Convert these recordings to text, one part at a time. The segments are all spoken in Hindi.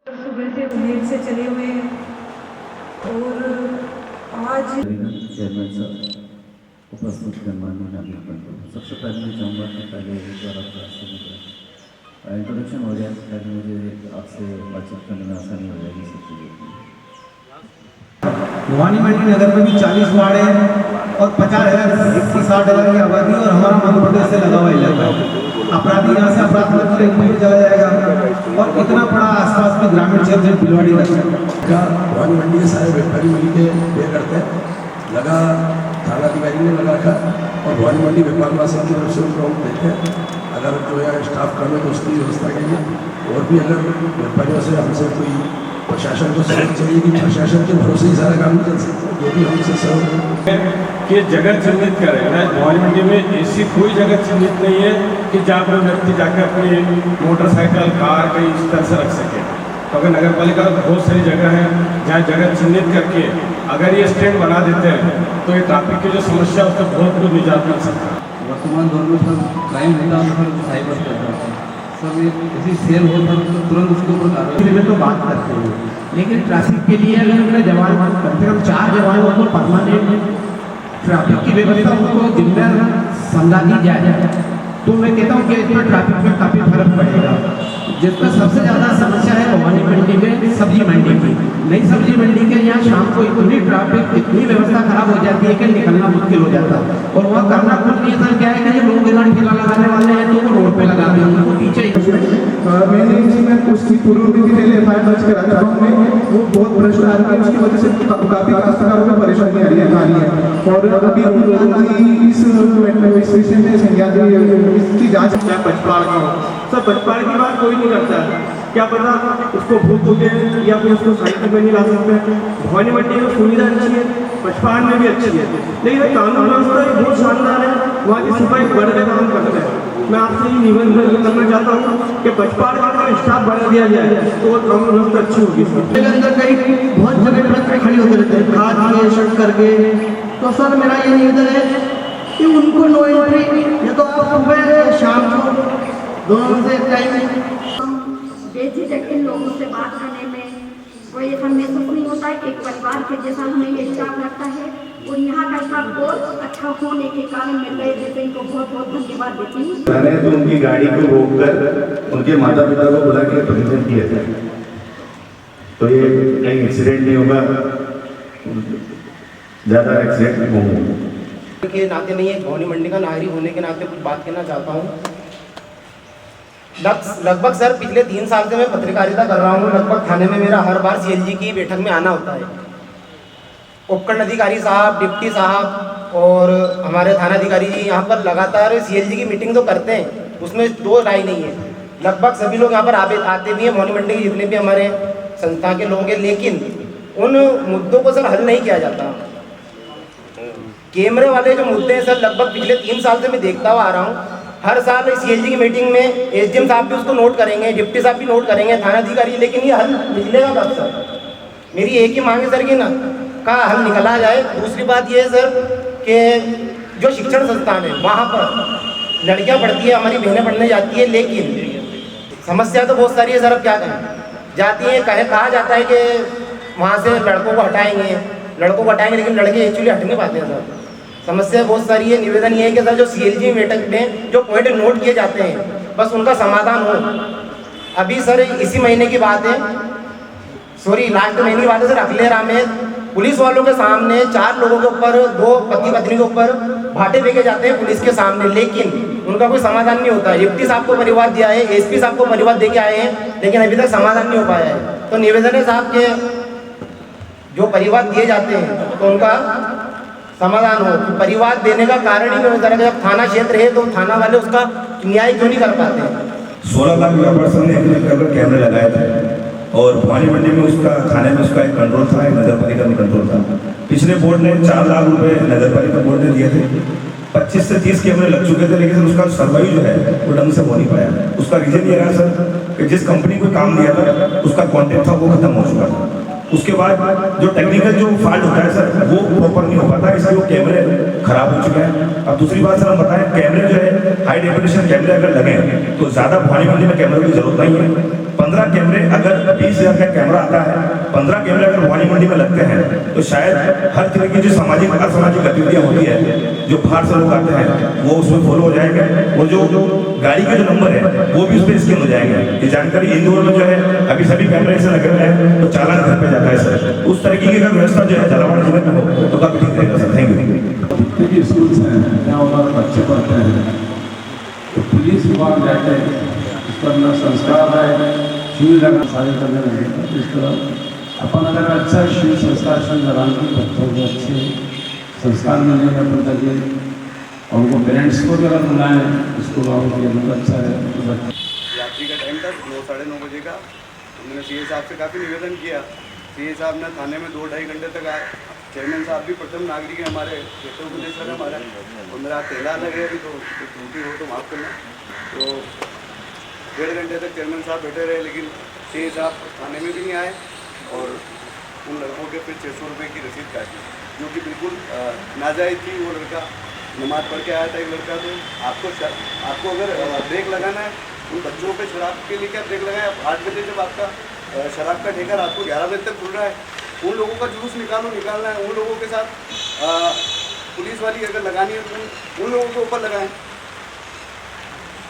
सुबह से उम्मीद से चले हुए हैं और आज चेयरमैन साहब उपस्थित गणमान्य नागरिकों को सबसे पहले मैं चाहूँगा कि पहले एक बार आपका इंट्रोडक्शन हो जाए ताकि मुझे आपसे बातचीत करने में आसानी हो जाएगी सब चीज़ों की। भिवानी मंडी नगर में भी 40 वार्ड है और 50,000 की आबादी और हमारा मध्य प्रदेश से लगा हुआ इलाका है। अपराधी यहाँ से अपराध करके ऊपर चला जाएगा और इतना बड़ा आसपास में ग्रामीण क्षेत्र है भिलवाड़ी का। भिवानी मंडी के सारे व्यापारी मिलकर पे करते हैं, लगा थानाधिकारी ने लगा रखा और भिवानी मंडी व्यापार महासंघ की तरफ से उनको हम देते हैं। अगर जो है स्टाफ कम है तो उसकी व्यवस्था के लिए और भी अगर व्यापारियों से हमसे कोई प्रशासन को सहयोग चाहिए कि प्रशासन के भरोसे ही सारा काम चल सकता है, जो भी हमसे सहयोग कि जगह चिन्हित करें ना। भिवानी मंडी में ऐसी कोई जगह चिन्हित नहीं है कि जहाँ पर व्यक्ति जाकर अपनी मोटरसाइकिल कार कहीं इस तरह से रख सके। तो अगर नगर पालिका में बहुत सारी जगह है जहाँ जगह चिन्हित करके अगर ये स्टैंड बना देते हैं तो ये ट्रैफिक की जो समस्या है उससे बहुत कुछ निजात मिल सकता है। वर्तमान दौर में सर क्राइम होता है सर साइबर करता है सर, ये किसी सेल हो तो तुरंत उसके ऊपर कार्रवाई में तो बात करते हैं, लेकिन ट्रैफिक के लिए अगर उनका जवान कम से कम 4 जवानों को परमानेंट ट्रैफिक की व्यवस्था उनको जिम्मेदार समझा दी जाए तो मैं कहता हूँ कि इसमें ट्रैफिक में काफ़ी फर्क पड़ेगा। जिसका सबसे ज़्यादा समस्या है भिवानी मंडी में सब्जी मंडी की। नई सब्जी मंडी के यहाँ शाम को इतनी ट्रैफिक इतनी व्यवस्था खराब हो जाती है कि निकलना मुश्किल हो जाता है और वहाँ करना कुछ नहीं सर। क्या है कि लोग इधर ठेला लगाने वाले हैं तो वो रोड पे लगाते हैं, उनको पीछे मैंने इसमें उसकी पूर्व में भी पहले एफआईआर दर्ज करा था, वो बहुत भ्रष्ट आ रही है, उसकी वजह से काफ़ी काश्तकारों में परेशानी आ रही है और अभी इस विषय में संज्ञान इसकी जाँच पचपाड़ का हो सर। पचपाड़ की बात कोई नहीं करता है, क्या पता उसको भूल चुके हैं या फिर उसको साहित्य में नहीं ला सकते हैं। भिवानी मंडी में सुविधा अच्छी है, पचपाड़ में भी अच्छी है, लेकिन कानून व्यवस्था बहुत शानदार है, वहाँ की सिपाही बढ़ के काम करते हैं। मैं आपसे ये निवेदन करना चाहता हूँ कि पचपाड़ का अगर स्टाफ बढ़ा दिया जाए तो वो कानून व्यवस्था अच्छी होगी। इसके अंदर कई बहुत जगह ट्रक खड़ी होते रहते हैं खाद के शर्ट करके। तो सर मेरा ये निवेदन है कि उनको नो एंट्री या तो आप सुबह या शाम को दोनों से टाइम बेझिझक इन लोगों से बात करने में कोई ऐसा महसूस नहीं होता है। एक परिवार के जैसा हमें ये स्टाफ लगता है और यहाँ का स्टाफ बहुत अच्छा होने के कारण मैं तय देते इनको बहुत बहुत धन्यवाद देती हूँ। मैंने तो उनकी गाड़ी को रोककर उनके माता पिता को बुला के परमिशन दिया जाए तो ये कहीं एक्सीडेंट नहीं होगा, ज़्यादा एक्सीडेंट नहीं होंगे के नाते नहीं है, भिवानी मंडी का नागरिक होने के नाते कुछ बात कहना चाहता हूँ। लगभग सर पिछले 3 साल से मैं पत्रकारिता कर रहा हूँ। लगभग थाने में मेरा हर बार सीएलजी की बैठक में आना होता है। उपखंड अधिकारी साहब, डिप्टी साहब और हमारे थानाधिकारी जी यहाँ पर लगातार सीएलजी की मीटिंग तो करते हैं, उसमें 2 राय नहीं है। लगभग सभी लोग यहाँ पर आते भी हैं, मौनी मंडी के जितने भी हमारे संस्था के लोग हैं, लेकिन उन मुद्दों को सर हल नहीं किया जाता। कैमरे वाले जो मुद्दे हैं सर, लगभग पिछले 3 साल से मैं देखता हुआ आ रहा हूँ। हर साल CLG की मीटिंग में SDM साहब भी उसको नोट करेंगे, डिप्टी साहब भी नोट करेंगे, थानाधिकारी, लेकिन ये हल निकलेगा कब सर? मेरी एक ही मांग है सर कि ना का हल निकला जाए। दूसरी बात ये है सर कि जो शिक्षण संस्थान है वहाँ पर लड़कियाँ पढ़ती है, हमारी बहनें पढ़ने जाती है, लेकिन समस्या तो बहुत सारी है सर। अब क्या करें, जाती है, कहा जाता है कि वहाँ से लड़कों को हटाएंगे, लेकिन लड़के एक्चुअली हट नहीं पाते हैं सर। समस्या बहुत सारी है। निवेदन ये है कि सर जो CLG मीटिंग में जो पॉइंट नोट किए जाते हैं बस उनका समाधान हो। अभी सर इसी महीने की बात है, सॉरी लास्ट महीने की बात है सर, अखलेरा में पुलिस वालों के सामने 4 लोगों के ऊपर, 2 पति पत्नी के ऊपर भाटे फेंके जाते हैं पुलिस के सामने, लेकिन उनका कोई समाधान नहीं होता। डिप्टी साहब को परिवाद दिया है, SP साहब को परिवाद दे के आए हैं, लेकिन अभी तक समाधान नहीं हो पाया है। तो निवेदन है साहब के जो परिवाद दिए जाते हैं तो उनका समाधान हो। परिवाद देने का कारण ही नहीं होता है, जब थाना क्षेत्र है तो थाना वाले उसका न्याय क्यों नहीं कर पाते हैं? 16 लाख व्यापार संघ ने कैमरे लगाए थे और भवानी मंडी में उसका थाने में उसका एक कंट्रोल था, एक नगर पालिका में कंट्रोल था। पिछले बोर्ड ने 4 लाख रुपए नगर पालिका बोर्ड ने दिए थे। 25 से 30 कैमरे लग चुके थे, लेकिन उसका सर्वाइव जो है वो ढंग से हो नहीं पाया। उसका रीजन ये रहा सर कि जिस कंपनी को काम दिया था उसका कॉन्ट्रैक्ट था वो खत्म हो चुका था। उसके बाद जो टेक्निकल जो फॉल्ट होता है सर वो प्रॉपर नहीं हो पाता, इसलिए वो कैमरे खराब हो चुके हैं। अब दूसरी बात सर हम बताएं, कैमरे जो है हाई डेफिनेशन कैमरे अगर लगे तो ज़्यादा भवानी मंडी में कैमरे की जरूरत नहीं है। 15 कैमरे अगर 20,000 का कैमरा आता है, 15 कैमरे अगर भवानी मंडी में लगते हैं तो शायद हर तरह की जो सामाजिक असामाजिक गतिविधियाँ होती है, जो बाहर से लोग आते हैं वो उसमें फॉलो हो जाएंगे, और जो गाड़ी के जो नंबर है वो भी उस पर स्कैन हो जाएंगे। ये जानकारी इंदौर में जो है अभी सभी कैमरे ऐसे लगे हुए हैं तो चालान घर पे जाता है सर। उस तरीके की अगर व्यवस्था जो है झालावाड़ जिले में हो तो काफी ठीक रहेगा सर। Thank you. जितने भी स्कूल्स हैं जहाँ हमारे बच्चे पढ़ते हैं तो पुलिस विभाग जाके इस पर अपना संस्कार है, शिविर लगा शादी करने लगे। तो इस तरह अपन अगर अच्छा शिविर संस्कार शिविर लगाएंगे बच्चों को अच्छे संस्कार मिलेंगे अपन तक, और उनको पेरेंट्स को भी अगर बुलाएं स्कूल वालों के लिए अच्छा है। रात्रि का टाइम था 9 साढ़े 9 बजे का। हमने CA साहब से काफ़ी निवेदन किया। CA साहब ने थाने में 2-2.5 घंटे तक आए। चेयरमैन साहब भी प्रथम नागरिक है हमारे, क्षेत्र उपदेश है हमारा, और मेरा तेला लगे अभी तो त्रुटि हो तो माफ़ करना। तो 1.5 घंटे तक चेयरमैन साहब बैठे रहे, लेकिन CA साहब थाने में भी नहीं आए, और उन लड़कों के फिर 600 रुपये की रसीद काटी, जो कि बिल्कुल नाजायज़ थी। वो लड़का नमाज पढ़ के आया था, एक लड़का। तो आपको अगर ब्रेक लगाना है उन बच्चों पे शराब के लिए क्या ब्रेक लगाए? 8 बजे जब आपका शराब का ठेका रात को 11 बजे तक खुल रहा है, उन लोगों का जुलूस निकालना है। उन लोगों के साथ पुलिस वाली अगर लगानी है तो उन लोगों के ऊपर लगाएं।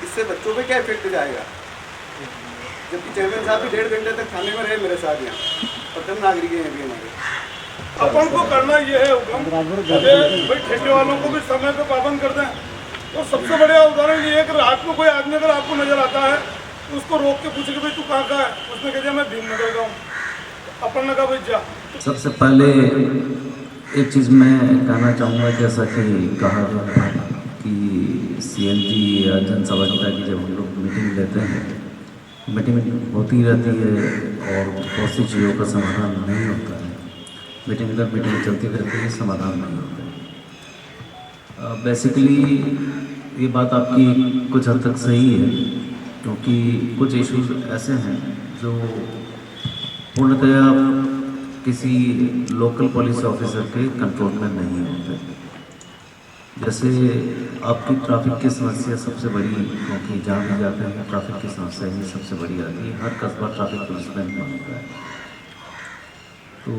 इससे बच्चों पे क्या इफेक्ट जाएगा? जबकि चेयरमैन साहब भी 1.5 घंटे तक थाने में रहे मेरे साथ, यहाँ प्रथम नागरिक हैं भी हमारे। अपन को करना ये है हुक्म, भाई ठेके वालों को भी समय पे पाबंद कर दें। और सबसे बढ़िया उदाहरण ये है कि रात में कोई आदमी अगर आपको नजर आता है तो उसको रोक के पूछे कि भाई तू कहाँ का है? उसने कह दिया मैं भीमनगर का हूँ। अपन ने कहा भाई जा। सबसे पहले एक चीज़ मैं कहना चाहूँगा, जैसा कि कहा गया कि CLG या जनसभागिता की जब हम लोग मीटिंग लेते हैं, मीटिंग होती रहती है और बहुत सी चीज़ों का समाधान नहीं होता है। मीटिंग चलती रहती है, समाधान नहीं होता है। बेसिकली ये बात आपकी कुछ हद तक सही है, क्योंकि कुछ इश्यूज ऐसे हैं जो पूर्णतया किसी लोकल पुलिस ऑफिसर के कंट्रोल में नहीं होते। जैसे आपकी ट्रैफिक की समस्या सबसे बड़ी, क्योंकि जहाँ भी जाते हैं ट्रैफिक की समस्या ही सबसे बड़ी आती है। हर कस्बा ट्रैफिक पुलिस में होता है। तो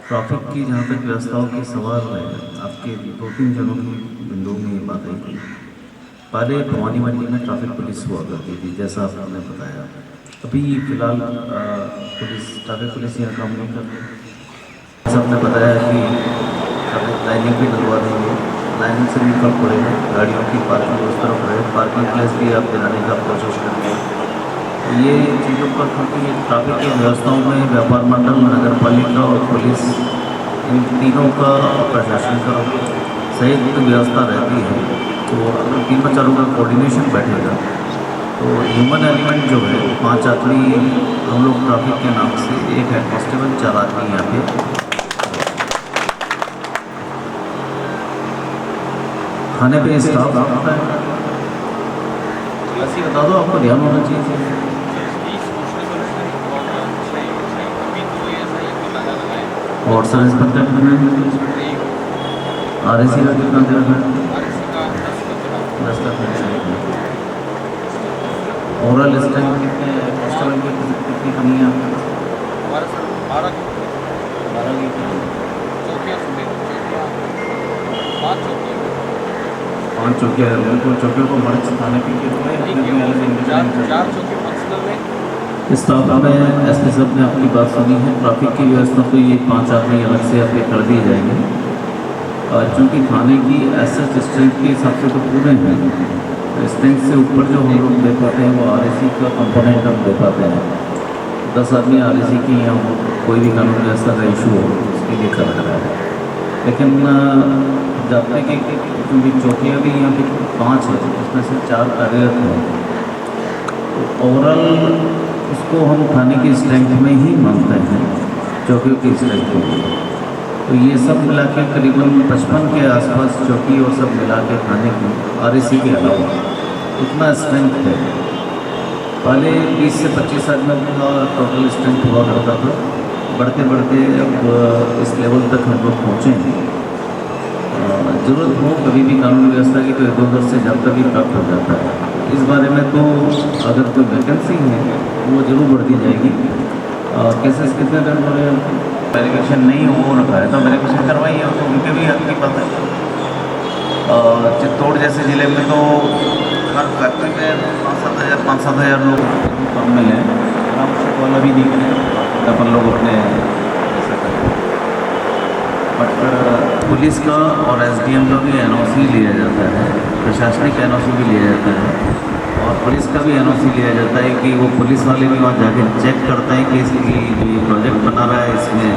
ट्रैफिक की जहाँ तक व्यवस्थाओं की सवाल है, आपके 2-3 जगहों की बिंदुओं में ये बात आई थी। पहले भवानी मंडी में ट्रैफिक पुलिस हुआ करती थी, जैसा आपने बताया। अभी फिलहाल ट्रैफिक पुलिस यहाँ काम नहीं कर रही। सबने बताया कि ट्रैफिक लाइनिंग भी डलवा देंगे, लाइनिंग से भी फर्क पड़ेगा, गाड़ियों की पार्किंग उस तरफ रहे, पार्किंग प्लेस भी आप दिलाने का कोशिश करेंगे। ये चीज़ों पर, क्योंकि ट्रैफिक की व्यवस्थाओं में व्यापार मंडल, नगर पालिका और पुलिस, इन तीनों का प्रशासन का संयुक्त व्यवस्था रहती है। तो अगर तीनों चारों का कोऑर्डिनेशन बैठेगा तो ह्यूमन एलिमेंट जो है 5 आदमी हम लोग ट्रैफिक के नाम से, एक है कांस्टेबल, 4 आदमी यहाँ पे। खाने पे स्टाफ आता है, ऐसी बता दो, आपको ध्यान होना चाहिए। और सर्विस बनता है RAC का कितना दे रखा है? 10 लाख। ओवरऑल इस टाइम कितने कांस्टेबल की कितनी कमी है? 12 पाँच चौकियाँ बिल्कुल, चौकियों को मर्ज थाने की स्टाफ में SP साहब ने आपकी बात सुनी है। ट्रैफिक की व्यवस्था तो ये 5 आदमी अलग से आपके कर दिए जाएंगे, चूँकि थाने की एसएच स्ट्रेंथ के हिसाब से तो पूरे हैं, तो स्ट्रेंथ से ऊपर जो हम लोग दे पाते हैं वो RAC का कंपोनेंट हम दे पाते हैं। 10 आदमी RAC की यहाँ कोई भी कानून व्यवस्था का इशू हो उसके लिए कर रहा है। लेकिन जाते कि क्योंकि चौकियाँ भी यहाँ पे 5 है, उसमें से 4 कार्यरत हैं, तो ओवरऑल उसको हम थाने की स्ट्रेंथ में ही मानते हैं, चौकियों की स्ट्रेंथ में। तो ये सब मिला के करीबन 55 के आसपास चौकी और सब मिला के थाने की RAC के अलावा इतना स्ट्रेंथ है। पहले 20 से 25 आदमी का टोटल स्ट्रेंथ हुआ करता था, बढ़ते बढ़ते अब इस लेवल तक हम लोग पहुँचे हैं। ज़रूरत हो कभी भी कानून व्यवस्था की तो इधर से ज़्यादा भी प्राप्त हो जाता है। इस बारे में तो अगर कोई वैकेंसी है वो ज़रूर बढ़ दी जाएगी। केसेस कितने दिन हो रहे हैं? वेरिफिकेशन नहीं हो रखा है तो वेरिफिकेशन करवाइए, तो उनके भी हक की बात है। चित्तौड़ जैसे ज़िले में तो हर फैक्ट्री में 5-7 हज़ार लोग काम में हैं, आवश्यक वाला भी नहीं है, अपन लोग अपने ऐसा करें। बट पुलिस का और SDM का भी NOC लिया जाता है, प्रशासनिक NOC भी लिया जाता है, और पुलिस का भी NOC लिया जाता है कि वो पुलिस वाले भी वहाँ जाके चेक करते हैं कि इसकी जो ये प्रोजेक्ट बना रहा है इसमें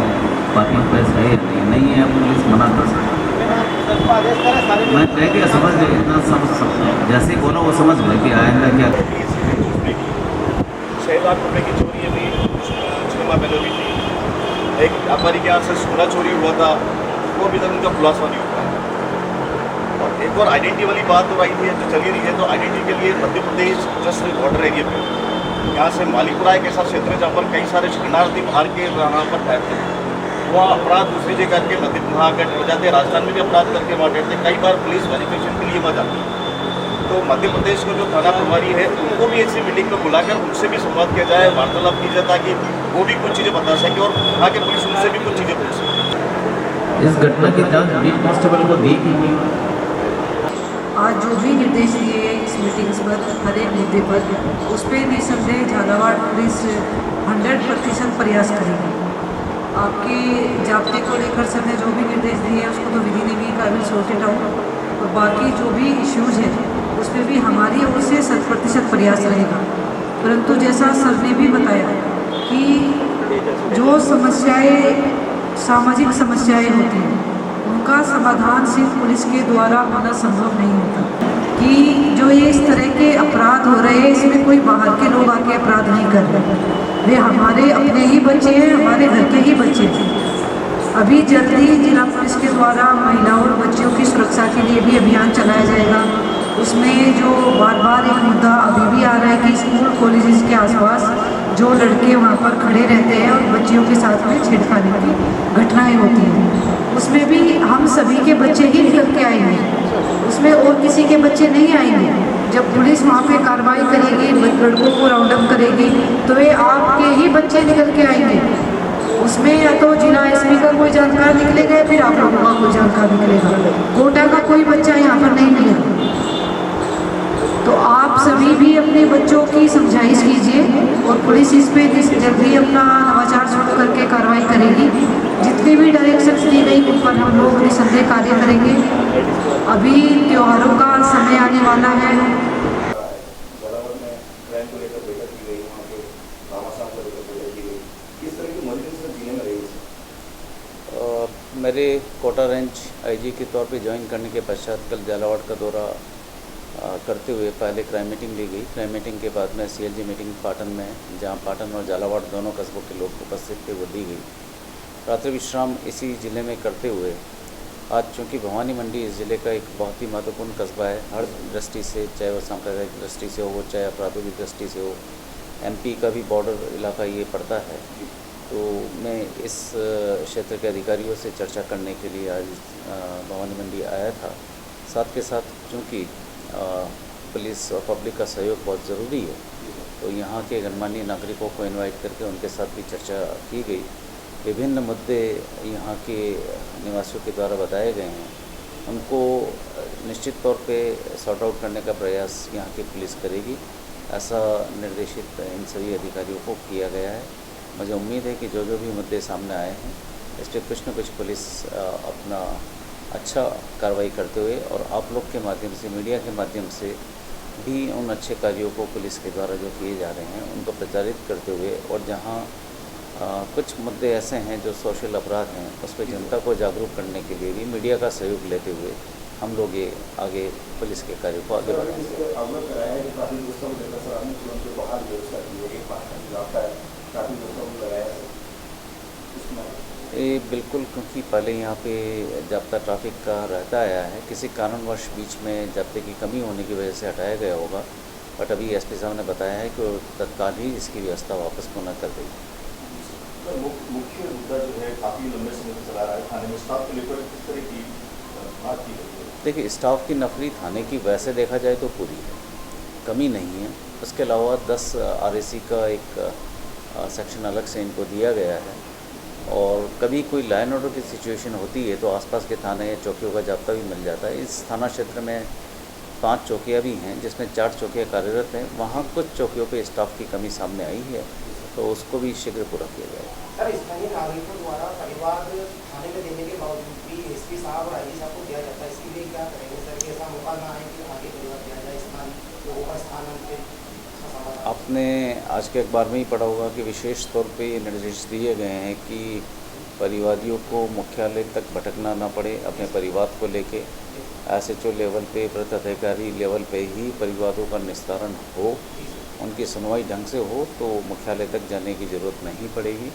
पार्किंग प्लेस है या नहीं है, पुलिस मना कर सकती है। मैं कह के समझ गए, इतना समझ सकता हूँ, जैसे ही बोला वो समझ गए कि आएंदा क्या। 6 लाख रुपए की चोरी अभी 6 माह पहले हुई थी। एक व्यापारी के यहाँ से सोना चोरी हुआ था, वो अभी तक उनका खुलासा नहीं हुआ। और एक और आइडेंटिटी वाली बात हो रही थी जो चली रही है, तो आइडेंटिटी के लिए Madhya Pradesh just border area पे यहाँ से मालीपुरा एक ऐसा क्षेत्र है जहाँ पर कई सारे शरणार्थी बाहर के यहाँ पर ठहरते हैं। वहाँ अपराध दूसरी जगह करके वहाँ अगर हो जाते हैं, राजस्थान में भी अपराध करके वहाँ ठहरते हैं। कई बार पुलिस वेरिफिकेशन के लिए वहाँ जाती है। तो मध्य प्रदेश का जो थाना प्रभारी है उनको भी ऐसी मीटिंग में बुलाकर उनसे भी संवाद किया जाए, वार्तालाप की जाए, ताकि वो भी कुछ चीज़ें बता सके और वहाँ के पुलिस उनसे भी कुछ चीज़ें पूछ सके। इस घटना की जांच बीट कांस्टेबल को दी कि नहीं? आज जो भी निर्देश दिए इस मीटिंग्स पर हर एक मुद्दे पर, उस पर निसंदेह झालावाड़ पुलिस 100% प्रयास करेगी। आपके जाब्ते को लेकर सर ने जो भी निर्देश दिए हैं उसको तो विधि ने भी काबिल सॉर्टेड आउट, और बाकी जो भी इश्यूज़ हैं उसमें भी हमारी ओर से 100% प्रयास रहेगा। परंतु जैसा सर ने भी बताया कि जो समस्याएं सामाजिक समस्याएं होती हैं उनका समाधान सिर्फ पुलिस के द्वारा होना संभव नहीं होता, कि जो ये इस तरह के अपराध हो रहे हैं इसमें कोई बाहर के लोग आके अपराध नहीं कर रहे, वे हमारे अपने ही बच्चे हैं, हमारे घर के ही बच्चे हैं। अभी जल्दी जिला पुलिस के द्वारा महिलाओं और बच्चियों की सुरक्षा के लिए भी अभियान चलाया जाएगा। उसमें जो बार बार एक मुद्दा अभी भी आ रहा है कि स्कूल कॉलेजेस के आसपास जो लड़के वहाँ पर खड़े रहते हैं और बच्चियों के साथ में छेड़खानी की घटनाएं होती हैं, उसमें भी हम सभी के बच्चे ही निकल के आएंगे, उसमें और किसी के बच्चे नहीं आएंगे। जब पुलिस वहाँ पे कार्रवाई करेगी, लड़कों को राउंड अप करेगी, तो वे आपके ही बच्चे निकल के आएंगे। उसमें या तो जिला SP का कोई जानकार निकलेगा या फिर आप लोगों का कोई जानकार निकलेगा, कोटा का कोई बच्चा यहाँ पर नहीं मिलेगा। तो आप सभी भी अपने बच्चों की समझाइश कीजिए, और पुलिस इस पे जल्दी अपना नवाचार शुरू करके कार्रवाई करेगी। जितनी भी डायरेक्शंस दी गई उन पर हम लोग निसंदेह कार्य करेंगे। अभी त्योहारों का समय आने वाला है। मेरे कोटा रेंज IG के तौर पे ज्वाइन करने के पश्चात कल झालावाड़ का दौरा करते हुए पहले क्राइम मीटिंग ली गई। क्राइम मीटिंग के बाद में CLG मीटिंग पाटन में, जहां पाटन और झालावाड़ दोनों कस्बों के लोग उपस्थित थे, वो दी गई। रात्रि विश्राम इसी ज़िले में करते हुए आज चूँकि भवानी मंडी इस ज़िले का एक बहुत ही महत्वपूर्ण कस्बा है, हर दृष्टि से, चाहे वो सांप्रदायिक दृष्टि से हो, चाहे अपराधों की दृष्टि से हो, MP का भी बॉर्डर इलाका ये पड़ता है। तो मैं इस क्षेत्र के अधिकारियों से चर्चा करने के लिए आज भवानी मंडी आया था। साथ के साथ चूँकि पुलिस और पब्लिक का सहयोग बहुत ज़रूरी है, तो यहाँ के गणमान्य नागरिकों को इनवाइट करके उनके साथ भी चर्चा की गई। विभिन्न मुद्दे यहाँ के निवासियों के द्वारा बताए गए हैं, उनको निश्चित तौर पे सॉर्ट आउट करने का प्रयास यहाँ की पुलिस करेगी, ऐसा निर्देशित इन सभी अधिकारियों को किया गया है। मुझे उम्मीद है कि जो भी मुद्दे सामने आए हैं, इस पर कुछ न कुछ पुलिस अपना अच्छा कार्रवाई करते हुए और आप लोग के माध्यम से, मीडिया के माध्यम से भी उन अच्छे कार्यों को पुलिस के द्वारा जो किए जा रहे हैं उनको प्रचारित करते हुए, और जहां कुछ मुद्दे ऐसे हैं जो सोशल अपराध हैं, उस पर जनता को जागरूक करने के लिए भी मीडिया का सहयोग लेते हुए हम लोग ये आगे पुलिस के कार्यों को आगे बढ़ाएंगे। ये बिल्कुल, क्योंकि पहले यहाँ पे जाब्ता ट्रैफिक का रहता आया है, किसी कारणवश बीच में जाब्ते की कमी होने की वजह से हटाया गया होगा, बट अभी SP साहब ने बताया है कि तत्काल ही इसकी व्यवस्था वापस पुनः कर देगी। मुख्य मुद्दा जो है काफ़ी लंबे समय से चला रहा है, थाने में स्टाफ को लेकर किस तरह की बात की गई है? देखिए, स्टाफ की नफरी थाने की वैसे देखा जाए तो पूरी है, कमी नहीं है। उसके अलावा 10 RAC का एक सेक्शन अलग से इनको दिया गया है, और कभी कोई लाइन ऑर्डर की सिचुएशन होती है तो आसपास के थाने या चौकियों का जाब्ता भी मिल जाता है। इस थाना क्षेत्र में 5 चौकियाँ भी हैं, जिसमें 4 चौकियाँ कार्यरत हैं। वहाँ कुछ चौकियों पे स्टाफ की कमी सामने आई है, तो उसको भी शीघ्र पूरा किया जाएगा। सर, स्थानीय नागरिकों द्वारा परिवार थाने में देने के बावजूद भी SP साहब और IG साहब को दिया जाता है, इसके लिए क्या करेंगे सर? कि ऐसा मौका ना आए कि आगे परिवार दिया जाए, स्थानीय लोगों का स्थानांतरित। आपने आज के अखबार में ही पढ़ा होगा कि विशेष तौर पे ये निर्देश दिए गए हैं कि परिवादियों को मुख्यालय तक भटकना ना पड़े अपने परिवार को लेके। SHO लेवल पे, वृत्त अधिकारी लेवल पे ही परिवारों का निस्तारण हो, उनकी सुनवाई ढंग से हो, तो मुख्यालय तक जाने की ज़रूरत नहीं पड़ेगी।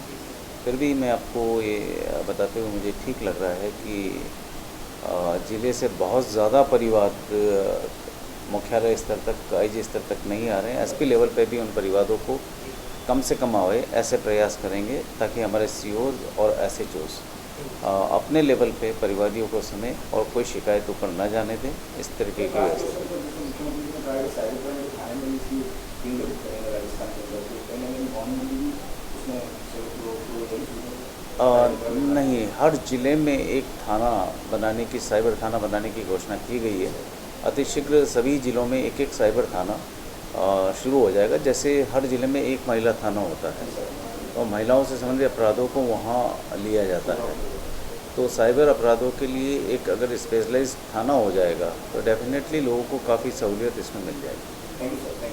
फिर भी मैं आपको ये बताते हुए मुझे ठीक लग रहा है कि ज़िले से बहुत ज़्यादा परिवाद मुख्यालय स्तर तक, IG स्तर तक नहीं आ रहे हैं। SP लेवल पे भी उन परिवारों को कम से कम आए, ऐसे प्रयास करेंगे ताकि हमारे COs और SHOs अपने लेवल पे परिवादियों को सुने और कोई शिकायत ऊपर न जाने दें, इस तरीके की व्यवस्था। नहीं, हर ज़िले में एक थाना बनाने की, साइबर थाना बनाने की घोषणा की गई है। अतिशीघ्र सभी ज़िलों में एक साइबर थाना शुरू हो जाएगा। जैसे हर ज़िले में एक महिला थाना होता है, और महिलाओं से संबंधित अपराधों को वहाँ लिया जाता है, तो साइबर अपराधों के लिए एक अगर स्पेशलाइज्ड थाना हो जाएगा तो डेफिनेटली लोगों को काफ़ी सहूलियत इसमें मिल जाएगी।